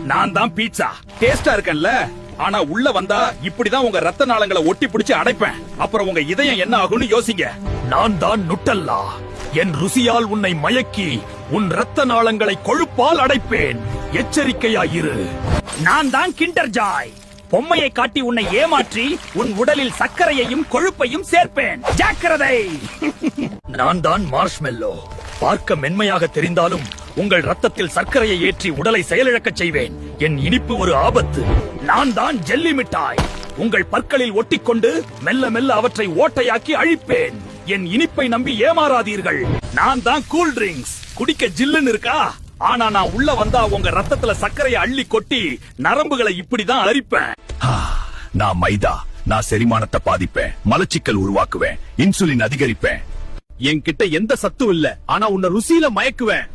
நான் தான் பீட்சா. டேஸ்டா இருக்கேன்ல, ஆனா உள்ள வந்தா இப்படிதான் உங்க ரத்த நாளங்களை ஒட்டி பிடிச்சு அடைப்பேன். அப்புறம் உங்க இதயம் என்ன ஆகும்னு யோசிங்க. நான் தான் நுட்டல்லா. என் ருசியால் உன்னை மயக்கி உன் ரத்த நாளங்களை கொழுப்பால் அடைப்பேன். எச்சரிக்கையாயிரு. நான் தான் கிண்டர் ஜாய். பொம்மையை காட்டி உன்னை ஏமாற்றி உன் உடலில் சர்க்கரையையும் கொழுப்பையும் சேர்ப்பேன். ஜாக்கிரதை. நான் தான் மார்ஷ்மெல்லோ. பார்க்க மென்மையாக தெரிந்தாலும் உங்கள் ரத்தத்தில் சர்க்கரையை ஏற்றி உடலை செயலிழக்கச் செய்வேன். என் இனிப்பு ஒரு ஆபத்து. நான் தான் ஜெல்லி மிட்டாய். உங்கள் பற்களில் ஒட்டிக்கொண்டு மெல்ல மெல்ல அவற்றை ஓட்டையாக்கி அழிப்பேன். என் இனிப்பை நம்பி ஏமாறாதீர்கள். நான் தான் கூல் ட்ரிங்க்ஸ். குடிக்க ஜில்லுன்னு இருக்கா, ஆனா நான் உள்ள வந்தா உங்க ரத்தத்துல சர்க்கரையை அள்ளி கொட்டி நரம்புகளை இப்படிதான் அரிப்பேன். நான் மைதா. நான் செரிமானத்தை பாதிப்பேன், மலச்சிக்கல் உருவாக்குவேன், இன்சுலின் அதிகரிப்பேன். என்கிட்ட எந்த சத்தும் இல்ல, ஆனா உன்னை ருசியில மயக்குவேன்.